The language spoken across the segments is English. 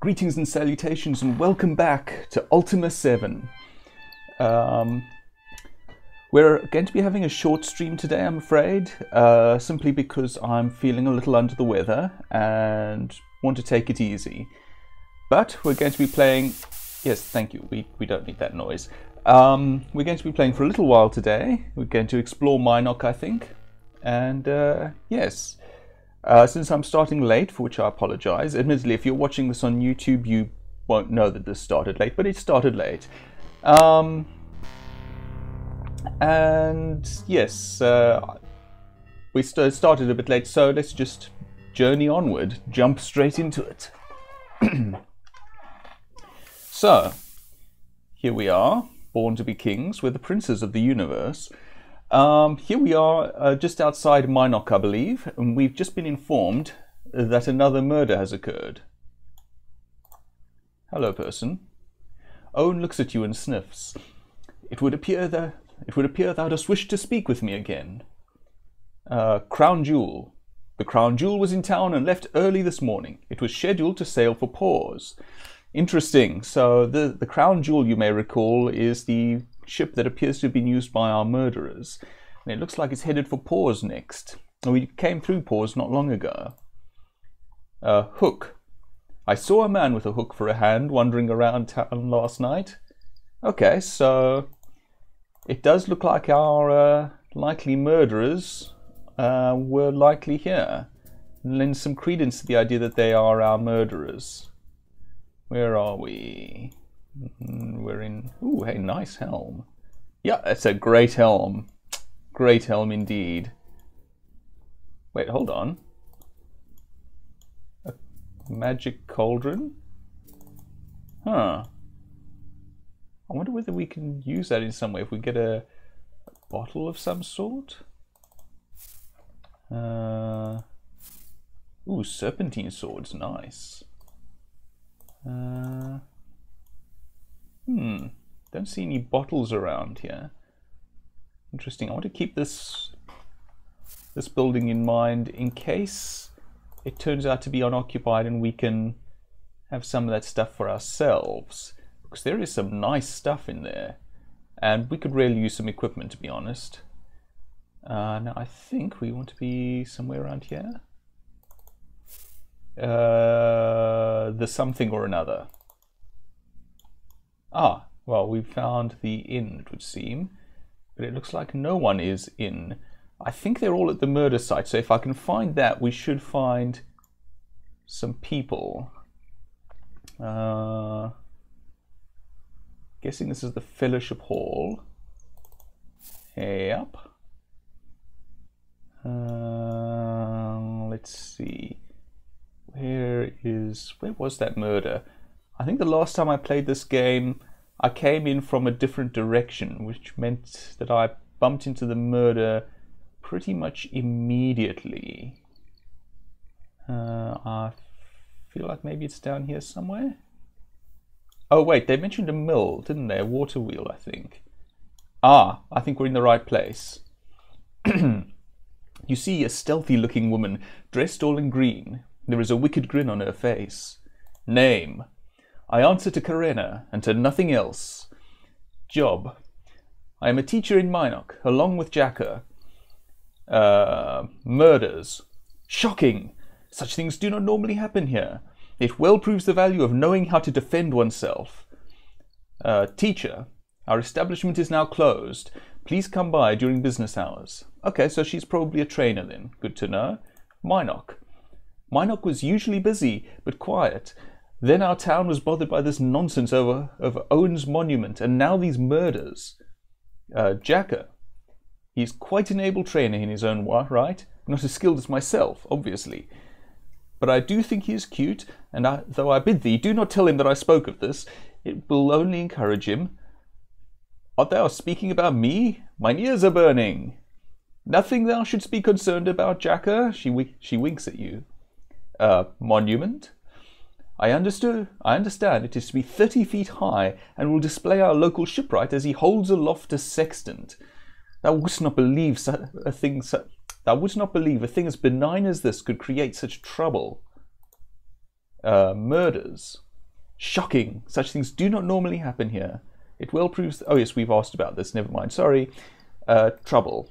Greetings and salutations and welcome back to Ultima 7. We're going to be having a short stream today, I'm afraid, simply because I'm feeling a little under the weather and want to take it easy. But we're going to be playing... Yes, thank you, we don't need that noise. We're going to be playing for a little while today. We're going to explore Minok, I think. And yes... since I'm starting late, for which I apologize, admittedly, if you're watching this on YouTube, you won't know that this started late, but it started late. And yes, we started a bit late, so let's just journey onward, jump straight into it. So, here we are, born to be kings, we're the princes of the universe. Here we are just outside Minok, I believe, and we've just been informed that another murder has occurred. Hello, person. Owen looks at you and sniffs. It would appear thou dost wish to speak with me again. Crown Jewel. The Crown Jewel was in town and left early this morning. It was scheduled to sail for Pause. Interesting. So the Crown Jewel, you may recall, is the ship that appears to have been used by our murderers, and it looks like it's headed for Pause next. We came through Pause not long ago. Hook. I saw a man with a hook for a hand wandering around town last night. Okay, so it does look like our likely murderers were likely here. Lends some credence to the idea that they are our murderers. Where are we? We're in... Ooh, hey, nice helm. Yeah, it's a great helm. Great helm indeed. Wait, hold on. A magic cauldron? Huh. I wonder whether we can use that in some way. If we get a bottle of some sort? Ooh, serpentine swords, nice. Don't see any bottles around here. Interesting. I want to keep this building in mind in case it turns out to be unoccupied and we can have some of that stuff for ourselves. Because there is some nice stuff in there. And we could really use some equipment, to be honest. Now, I think we want to be somewhere around here. The something or another. Ah, well, we found the inn, it would seem, but it looks like no one is in. I think they're all at the murder site, so if I can find that, we should find some people. Guessing this is the Fellowship Hall. Yep. Let's see. Where was that murder? I think the last time I played this game, I came in from a different direction, which meant that I bumped into the murder pretty much immediately. I feel like maybe it's down here somewhere. Oh wait, they mentioned a mill, didn't they? A water wheel, I think. Ah, I think we're in the right place. You see a stealthy-looking woman, dressed all in green. There is a wicked grin on her face. Name. I answer to Karena, and to nothing else. Job. I am a teacher in Minok, along with Jacker. Murders. Shocking! Such things do not normally happen here. It well proves the value of knowing how to defend oneself. Teacher. Our establishment is now closed. Please come by during business hours. Okay, so she's probably a trainer then. Good to know. Minok. Minok was usually busy, but quiet. Then our town was bothered by this nonsense over Owen's monument, and now these murders. Jacker. He's quite an able trainer in his own right. Not as skilled as myself, obviously. But I do think he is cute, and though I bid thee, do not tell him that I spoke of this. It will only encourage him. Art thou speaking about me? Mine ears are burning. Nothing thou shouldst be concerned about, Jacker. She winks at you. Monument? I understand it is to be 30 feet high and will display our local shipwright as he holds aloft a sextant. Thou wouldst not believe a thing as benign as this could create such trouble. Murders. Shocking. Such things do not normally happen here. It well proves... Oh yes, we've asked about this. Never mind. Sorry. Trouble.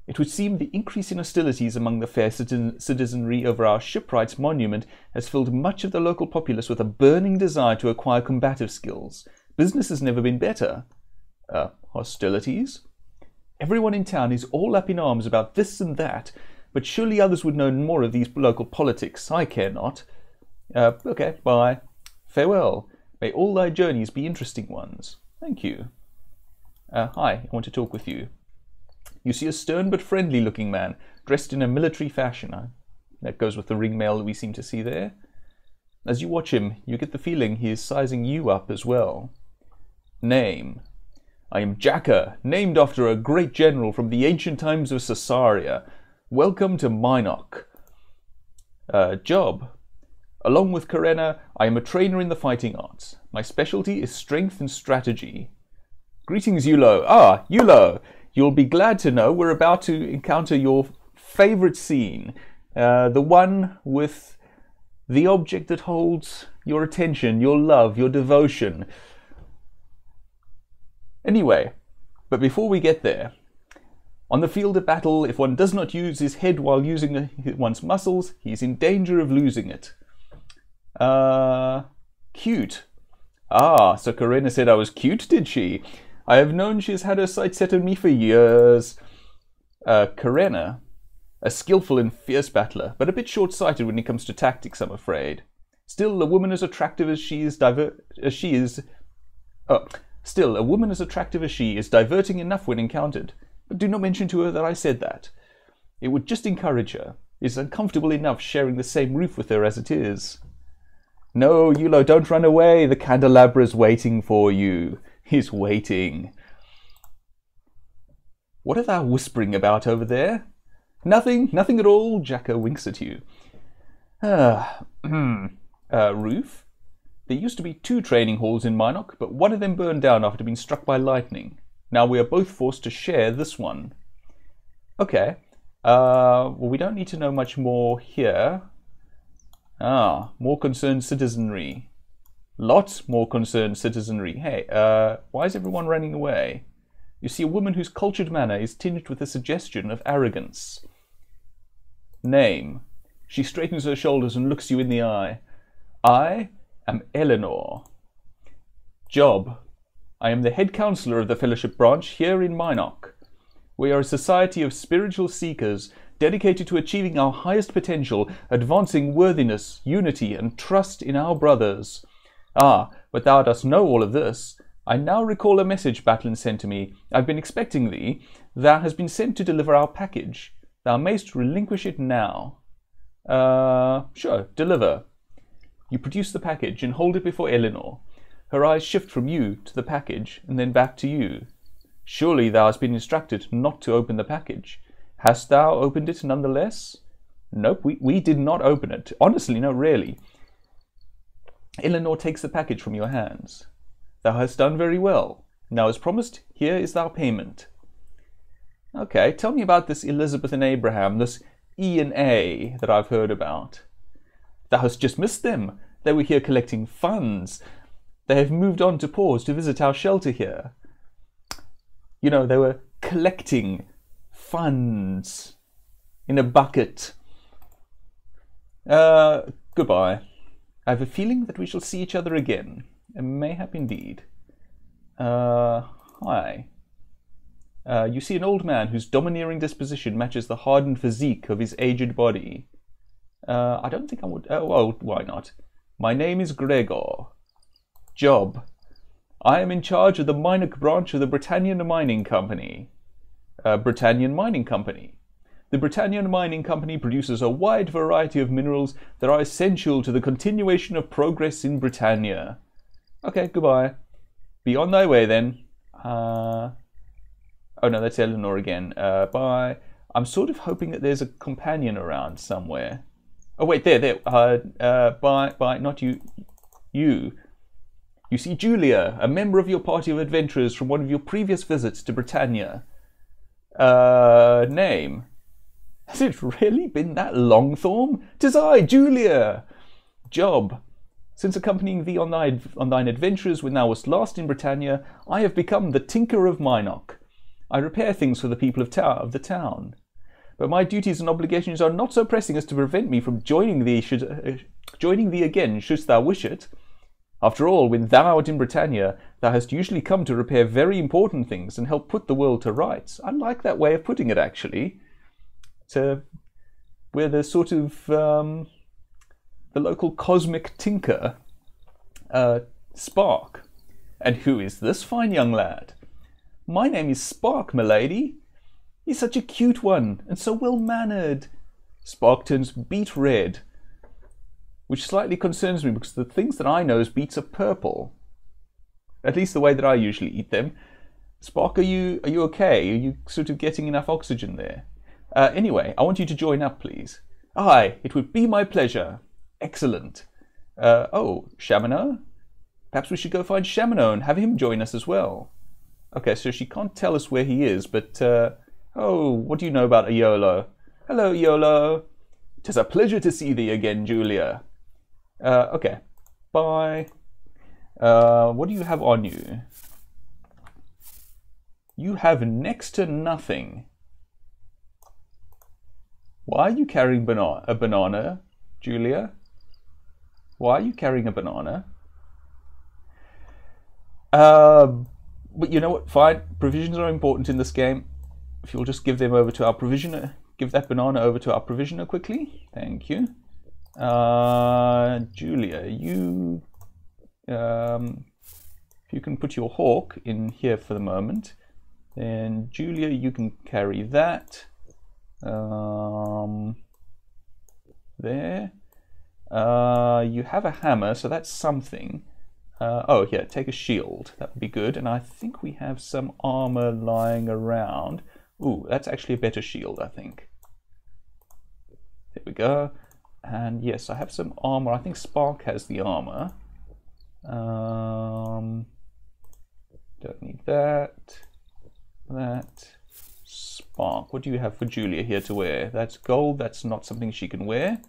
It would seem the increase in hostilities among the fair citizenry over our shipwrights monument has filled much of the local populace with a burning desire to acquire combative skills. Business has never been better. Hostilities? Everyone in town is all up in arms about this and that, but surely others would know more of these local politics. I care not. Okay, bye. Farewell. May all thy journeys be interesting ones. Thank you. Hi, I want to talk with you. You see a stern but friendly-looking man, dressed in a military fashion. That goes with the ringmail that we seem to see there. As you watch him, you get the feeling he is sizing you up as well. Name. I am Jacka, named after a great general from the ancient times of Caesarea. Welcome to Minok. Job. Along with Karena, I am a trainer in the fighting arts. My specialty is strength and strategy. Greetings, Yulo. Yulo! You'll be glad to know we're about to encounter your favorite scene. The one with the object that holds your attention, your love, your devotion. Anyway, but before we get there, on the field of battle, if one does not use his head while using one's muscles, he's in danger of losing it. Cute. So Karena said I was cute, did she? I have known she has had her sights set on me for years. Karena, a skillful and fierce battler, but a bit short-sighted when it comes to tactics, I'm afraid. Still, a woman as attractive as she is diverting enough when encountered. But do not mention to her that I said that. It would just encourage her. It is uncomfortable enough sharing the same roof with her as it is. No, Yulo, don't run away. The candelabra's waiting for you. He's waiting. What are thou whispering about over there? Nothing at all. Jacka winks at you. Roof? There used to be 2 training halls in Minok, but one of them burned down after being struck by lightning. Now we are both forced to share this one. Okay. Well, we don't need to know much more here. More concerned citizenry. Lots more concerned citizenry. Hey, why is everyone running away? You see a woman whose cultured manner is tinged with a suggestion of arrogance. Name. She straightens her shoulders and looks you in the eye. I am Eleanor. Job. I am the head counselor of the Fellowship branch here in Minok. We are a society of spiritual seekers dedicated to achieving our highest potential, advancing worthiness, unity, and trust in our brothers. But thou dost know all of this. I now recall a message Batlin sent to me. I've been expecting thee. Thou hast been sent to deliver our package. Thou mayst relinquish it now. Sure, deliver. You produce the package and hold it before Eleanor. Her eyes shift from you to the package and then back to you. Surely thou hast been instructed not to open the package. Hast thou opened it nonetheless? Nope, we did not open it. Honestly, no, really. Eleanor takes the package from your hands. Thou hast done very well. Now, as promised, here is thy payment. Okay, tell me about this Elizabeth and Abraham, this E and A that I've heard about. Thou hast just missed them. They were here collecting funds. They have moved on to Pause to visit our shelter here. You know, they were collecting funds in a bucket. Goodbye. I have a feeling that we shall see each other again. Mayhap indeed. Hi. You see an old man whose domineering disposition matches the hardened physique of his aged body. I don't think I would... well, why not? My name is Gregor. Job. I am in charge of the Minok branch of the Britannian Mining Company. Britannian Mining Company. The Britannian Mining Company produces a wide variety of minerals that are essential to the continuation of progress in Britannia. Okay, goodbye. Be on thy way then. Oh no, that's Eleanor again. Bye. I'm sort of hoping that there's a companion around somewhere. Oh wait, there. Bye, not you. You see Julia, a member of your party of adventurers from one of your previous visits to Britannia. Name. Has it really been that long, Thorm? 'Tis I, Julia. Job. Since accompanying thee on thine adventures when thou wast last in Britannia, I have become the Tinker of Minok. I repair things for the people of the town. But my duties and obligations are not so pressing as to prevent me from joining thee again, shouldst thou wish it. After all, when thou art in Britannia, thou hast usually come to repair very important things and help put the world to rights. I like that way of putting it, actually. We're the sort of the local cosmic tinker, Spark. And who is this fine young lad? My name is Spark, milady. He's such a cute one, and so well-mannered. Spark turns beet red, which slightly concerns me because the things that I know as beets are purple. At least the way that I usually eat them. Spark, are you okay? Are you sort of getting enough oxygen there? Anyway, I want you to join up, please. Aye, it would be my pleasure. Excellent. Oh, Chaminot? Perhaps we should go find Chaminot and have him join us as well. Okay, so she can't tell us where he is, but, oh, what do you know about Iolo? Hello, Iolo. 'Tis a pleasure to see thee again, Julia. Okay, bye. What do you have on you? You have next to nothing. Why are you carrying a banana, Julia? Why are you carrying a banana? But you know what? Fine. Provisions are important in this game. If you'll just give them over to our provisioner, give that banana over to our provisioner quickly. Thank you. Julia, you, if you can put your hawk in here for the moment, then Julia, you can carry that. There. You have a hammer, so that's something. Oh, yeah, take a shield. That would be good. And I think we have some armor lying around. Ooh, that's actually a better shield, I think. There we go. And yes, I have some armor. I think Spark has the armor. Don't need that. That. Spark. What do you have for Julia here to wear? That's gold. That's not something she can wear.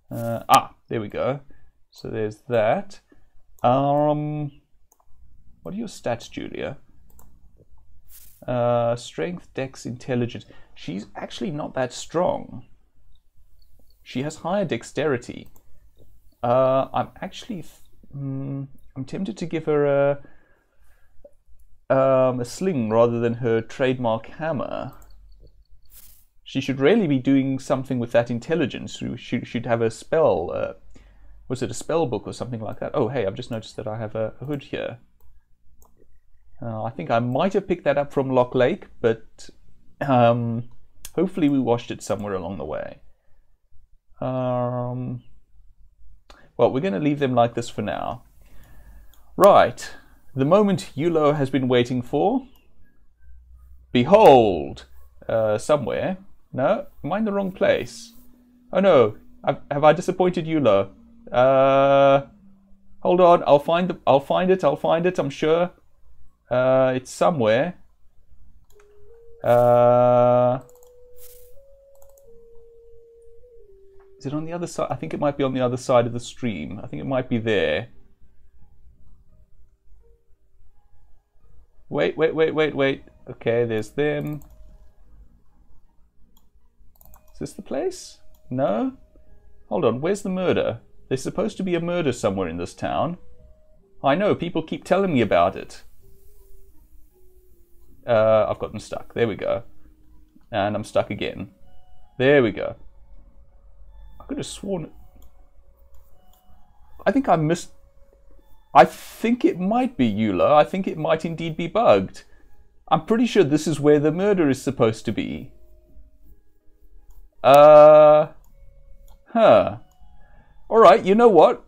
There we go. So there's that. What are your stats, Julia? Strength, Dex, Intelligence. She's actually not that strong. She has higher dexterity. I'm actually, I'm tempted to give her a sling rather than her trademark hammer. She should really be doing something with that intelligence. She should have a spell. Was it a spell book or something like that? Oh, hey, I've just noticed that I have a hood here. I think I might have picked that up from Lock Lake, but hopefully we washed it somewhere along the way. Well, we're going to leave them like this for now. Right, the moment Iolo has been waiting for. Behold! Somewhere. No, am I in the wrong place? Oh no, have I disappointed Iolo? Hold on, I'll find it, I'm sure. It's somewhere. Is it on the other side? I think it might be on the other side of the stream. I think it might be there. Wait. Okay, there's them. Is this the place? No? Hold on, where's the murder? There's supposed to be a murder somewhere in this town. I know, people keep telling me about it. I've gotten stuck. There we go. And I'm stuck again. There we go. I could have sworn... I think I missed... I think it might be Iolo. I think it might indeed be bugged. I'm pretty sure this is where the murder is supposed to be. Huh. Alright, you know what?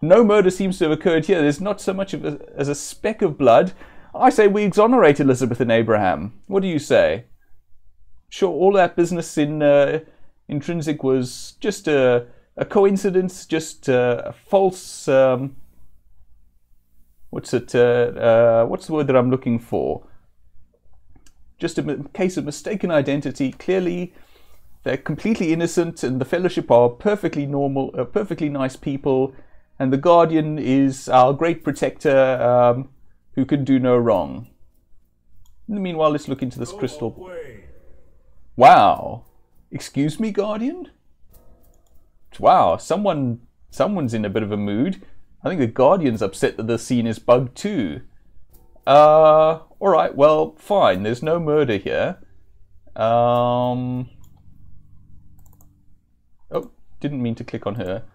No murder seems to have occurred here. There's not so much as a speck of blood. I say we exonerate Elizabeth and Abraham. What do you say? Sure, all that business in Intrinsic was just a coincidence, just a false... what's the word that I'm looking for? Just a case of mistaken identity. Clearly, they're completely innocent, and the Fellowship are perfectly normal, perfectly nice people, and the Guardian is our great protector who can do no wrong. Meanwhile, let's look into this crystal. Wow. Excuse me, Guardian? Wow, someone's in a bit of a mood. I think the Guardian's upset that the scene is bugged too. Alright, well, fine. There's no murder here. Oh, didn't mean to click on her.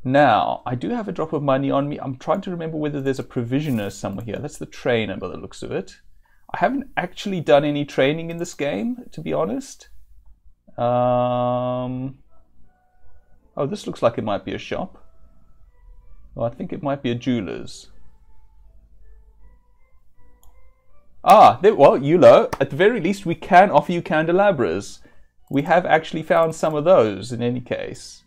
Now, I do have a drop of money on me. I'm trying to remember whether there's a provisioner somewhere here. That's the trainer by the looks of it. I haven't actually done any training in this game, to be honest. Oh, this looks like it might be a shop. Well, I think it might be a jeweler's. Ah, well, Yulo, at the very least we can offer you candelabras. We have actually found some of those in any case.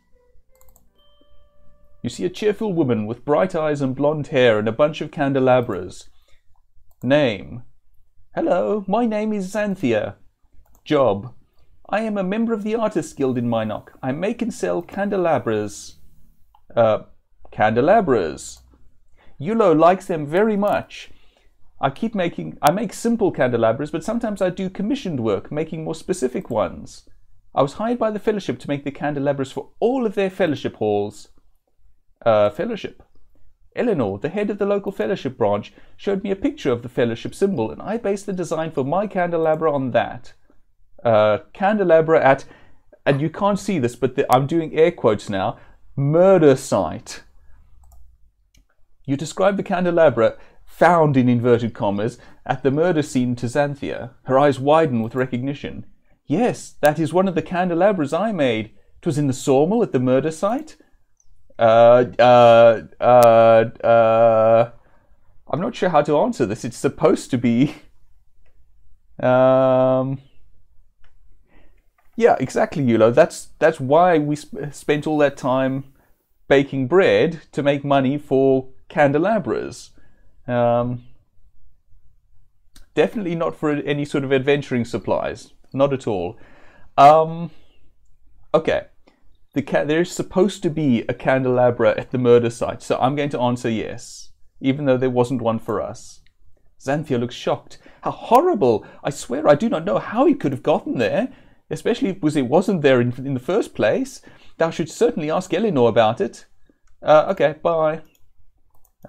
You see a cheerful woman with bright eyes and blonde hair and a bunch of candelabras. Name. Hello, my name is Xanthia. Job. I am a member of the Artists Guild in Minok. I make and sell candelabras. Candelabras. Yulo likes them very much. I make simple candelabras, but sometimes I do commissioned work, making more specific ones. I was hired by the Fellowship to make the candelabras for all of their Fellowship halls. Fellowship. Eleanor, the head of the local Fellowship branch, showed me a picture of the Fellowship symbol, and I based the design for my candelabra on that. Candelabra at, and you can't see this, but I'm doing air quotes now, murder site. You describe the candelabra, found in inverted commas, at the murder scene to Xanthia. Her eyes widen with recognition. Yes, that is one of the candelabras I made. 'Twas in the sawmill at the murder site. I'm not sure how to answer this. It's supposed to be... Yeah, exactly, Yulo. That's why we spent all that time baking bread to make money for candelabras. Definitely not for any sort of adventuring supplies. Not at all. Okay. There's supposed to be a candelabra at the murder site, so I'm going to answer yes, even though there wasn't one for us. Xanthia looks shocked. How horrible! I swear I do not know how he could have gotten there, especially because it wasn't there in the first place. Thou should certainly ask Eleanor about it. Okay, bye.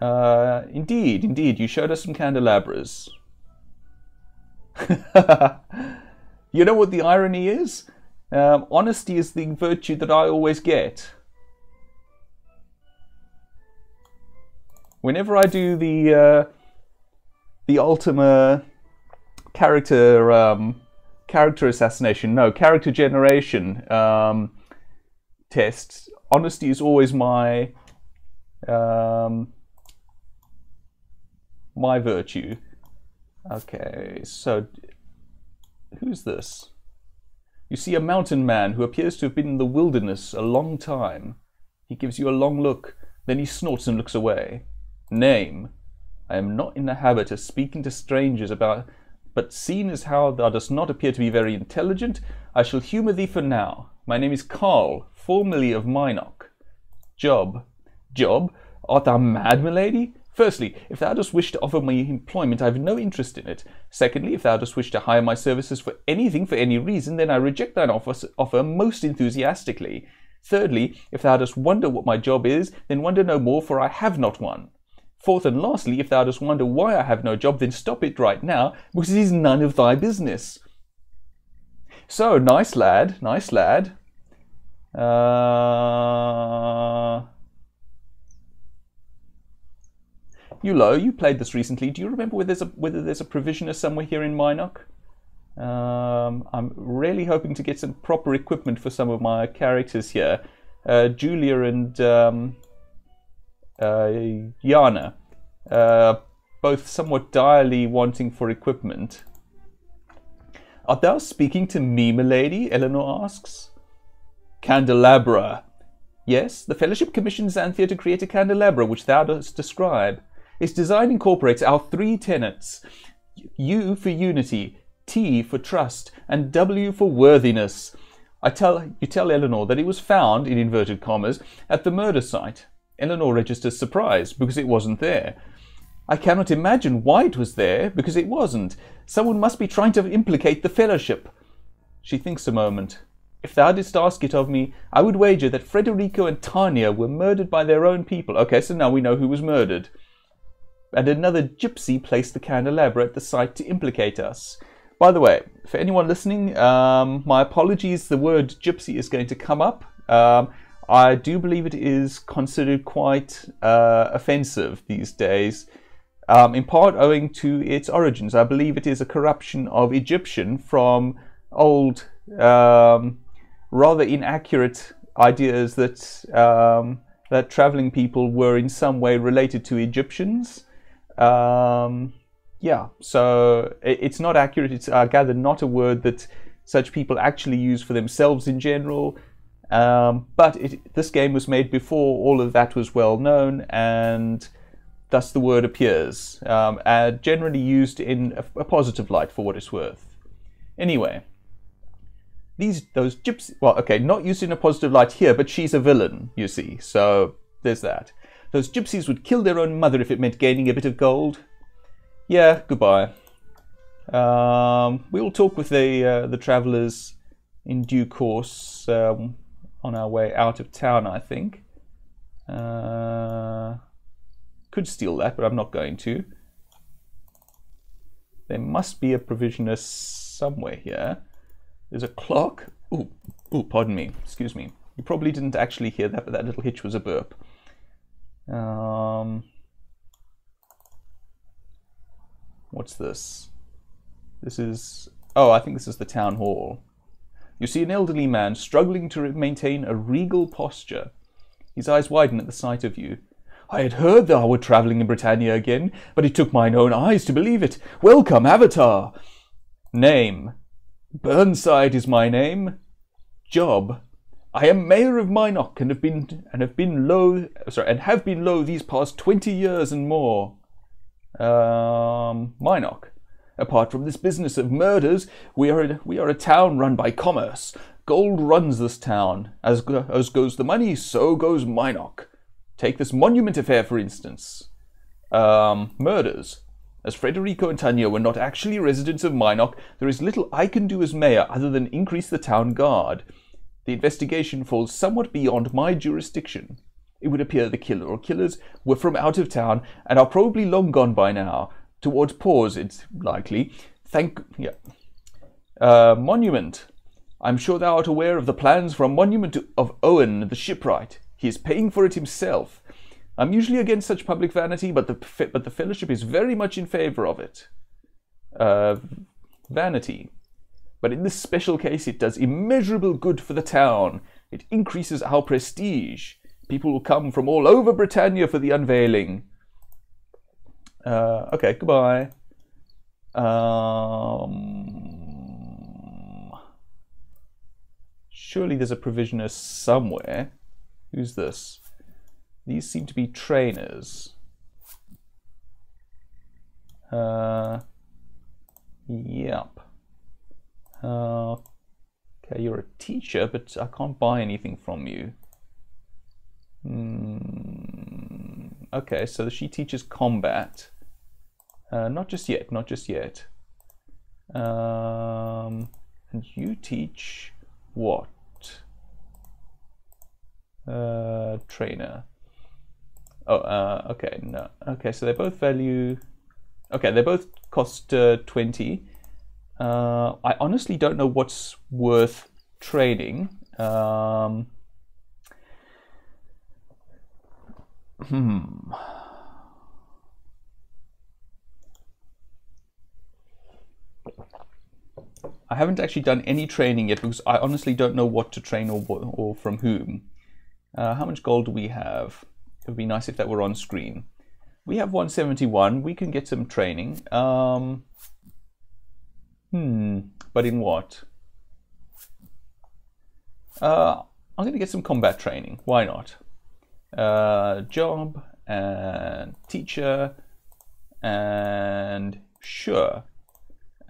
Indeed, you showed us some candelabras. You know what the irony is? Honesty is the virtue that I always get. Whenever I do the Ultima character generation tests, honesty is always my my virtue. Okay, so who's this? You see a mountain man who appears to have been in the wilderness a long time. He gives you a long look, then he snorts and looks away. Name. I am not in the habit of speaking to strangers about, but seeing as how thou dost not appear to be very intelligent, I shall humour thee for now. My name is Carl, formerly of Minok. Job. Job? Art thou mad, milady? Firstly, if thou dost wish to offer me employment, I have no interest in it. Secondly, if thou dost wish to hire my services for anything for any reason, then I reject thine offer most enthusiastically. Thirdly, if thou dost wonder what my job is, then wonder no more, for I have not one. Fourth and lastly, if thou dost wonder why I have no job, then stop it right now, because it is none of thy business. So, nice lad, nice lad. Yulo, you played this recently. Do you remember whether there's a provisioner somewhere here in Minok? I'm really hoping to get some proper equipment for some of my characters here. Julia and Yana, both somewhat direly wanting for equipment. Art thou speaking to me, milady? Eleanor asks. Candelabra. Yes, the Fellowship commissioned Xanthia to create a candelabra, which thou dost describe. Its design incorporates our three tenets. U for unity, T for trust, and W for worthiness. You tell Eleanor that it was found, in inverted commas, at the murder site. Eleanor registers surprise because it wasn't there. I cannot imagine why it was there, because it wasn't. Someone must be trying to implicate the Fellowship. She thinks a moment. If thou didst ask it of me, I would wager that Frederico and Tanya were murdered by their own people. Okay, so now we know who was murdered. And another gypsy placed the candelabra at the site to implicate us. By the way, for anyone listening, my apologies, the word gypsy is going to come up. I do believe it is considered quite offensive these days, in part owing to its origins. I believe it is a corruption of Egyptian from old, rather inaccurate ideas that that traveling people were in some way related to Egyptians. Yeah, so it's not accurate. It's, I gather, not a word that such people actually use for themselves in general. But this game was made before all of that was well known, and thus the word appears, generally used in a positive light for what it's worth. Anyway, those gypsies, well, okay, not used in a positive light here, but she's a villain, you see, so there's that. Those gypsies would kill their own mother if it meant gaining a bit of gold. Yeah, goodbye. We will talk with the travellers in due course on our way out of town, I think. Could steal that, but I'm not going to. There must be a provisioner somewhere here. There's a clock. Ooh, pardon me. Excuse me. You probably didn't actually hear that, but that little hitch was a burp. What's this? This is... Oh, I think this is the town hall. You see an elderly man struggling to maintain a regal posture. His eyes widen at the sight of you. I had heard thou wert travelling in Britannia again, but it took mine own eyes to believe it. Welcome, Avatar. Name. Burnside is my name. Job. I am mayor of Minok and have been low these past 20 years and more. Minok. Apart from this business of murders, we are a town run by commerce. Gold runs this town. As goes the money, so goes Minok. Take this monument affair, for instance. Murders. As Frederico and Tanya were not actually residents of Minok, there is little I can do as mayor other than increase the town guard. The investigation falls somewhat beyond my jurisdiction. It would appear the killer or killers were from out of town and are probably long gone by now. Towards Paws, it's likely. Monument. I'm sure thou art aware of the plans for a monument of Owen the shipwright. He is paying for it himself. I'm usually against such public vanity, but the Fellowship is very much in favour of it. Vanity. But in this special case, it does immeasurable good for the town. It increases our prestige. People will come from all over Britannia for the unveiling. Okay, goodbye. Surely there's a provisioner somewhere. Who's this? These seem to be trainers. Yep. Okay, you're a teacher, but I can't buy anything from you. Okay, so she teaches combat. Not just yet, not just yet. And you teach what? Trainer. Oh, okay, no. Okay, so they both value... Okay, they both cost 20. I honestly don't know what's worth trading. I haven't actually done any training yet because I honestly don't know what to train or from whom. How much gold do we have? It would be nice if that were on screen. We have 171. We can get some training. But in what? I'm going to get some combat training. Why not? Job and teacher and sure.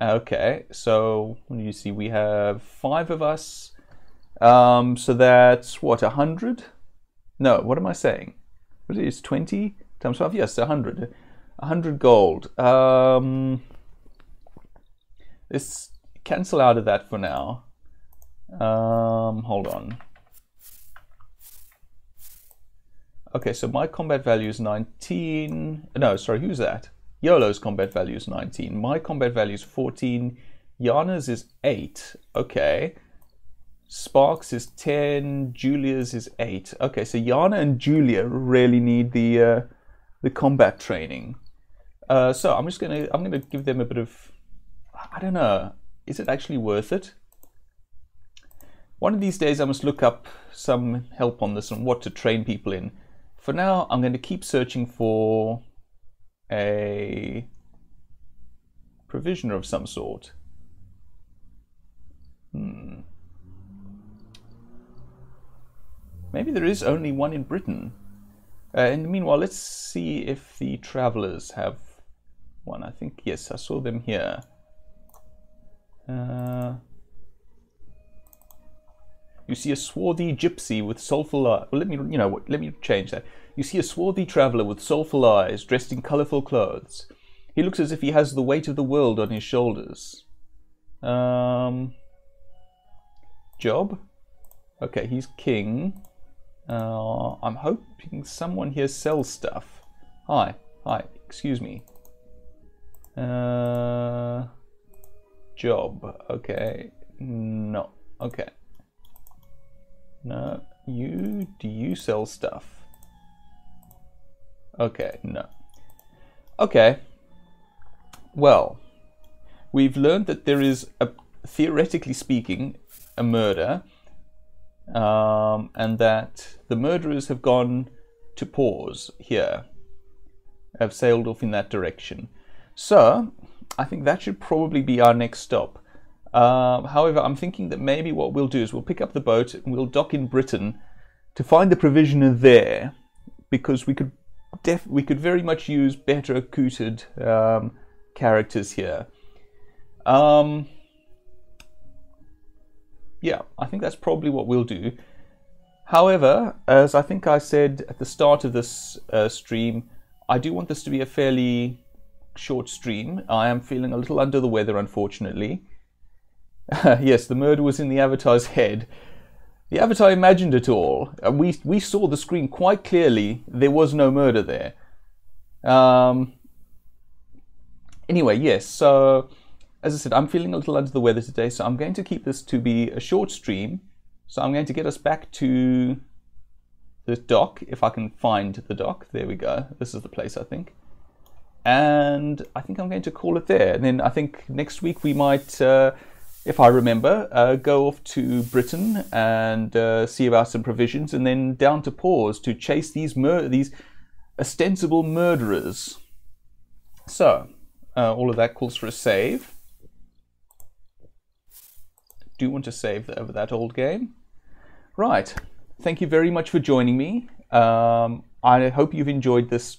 Okay, so you see we have 5 of us. So that's what, 100? No, what am I saying? What is 20 times 5? Yes, 100. 100 gold. Let's cancel out of that for now. Hold on. Okay, so my combat value is 19. No, sorry, who's that? YOLO's combat value is 19. My combat value is 14. Yana's is 8. Okay. Sparks is 10. Julia's is 8. Okay, so Yana and Julia really need the combat training. So I'm gonna give them a bit of, I don't know, is it actually worth it? One of these days I must look up some help on this and what to train people in. For now, I'm going to keep searching for a provisioner of some sort. Maybe there is only one in Britain. In the meanwhile, let's see if the travelers have one. I think, yes, I saw them here. You see a swarthy gypsy with soulful eyes. Well, let me change that. You see a swarthy traveller with soulful eyes, dressed in colourful clothes. He looks as if he has the weight of the world on his shoulders. Job? Okay, he's king. I'm hoping someone here sells stuff. Hi, excuse me. Job, okay. No, okay. No, do you sell stuff? Okay, no. Okay. Well, we've learned that there is, theoretically speaking, a murder, and that the murderers have gone to pause here, have sailed off in that direction. So, I think that should probably be our next stop. However, I'm thinking that maybe what we'll do is we'll pick up the boat and we'll dock in Britain to find the provisioner there, because we could very much use better accoutred characters here. Yeah, I think that's probably what we'll do. However, as I think I said at the start of this stream, I do want this to be a fairly short stream. I am feeling a little under the weather, unfortunately. Yes, the murder was in the Avatar's head. The Avatar imagined it all. We saw the screen quite clearly. There was no murder there. Anyway, yes, so as I said, I'm feeling a little under the weather today, so I'm going to keep this to be a short stream. So I'm going to get us back to the dock, if I can find the dock. There we go. This is the place, I think. And I think I'm going to call it there. And then I think next week we might, if I remember, go off to Britain and see about some provisions, and then down to Pause to chase these ostensible murderers. So, all of that calls for a save. Do want to save over that old game. Right. Thank you very much for joining me. I hope you've enjoyed this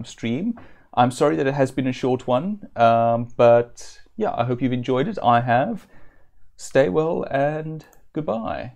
stream. I'm sorry that it has been a short one, but yeah, I hope you've enjoyed it. I have. Stay well and goodbye.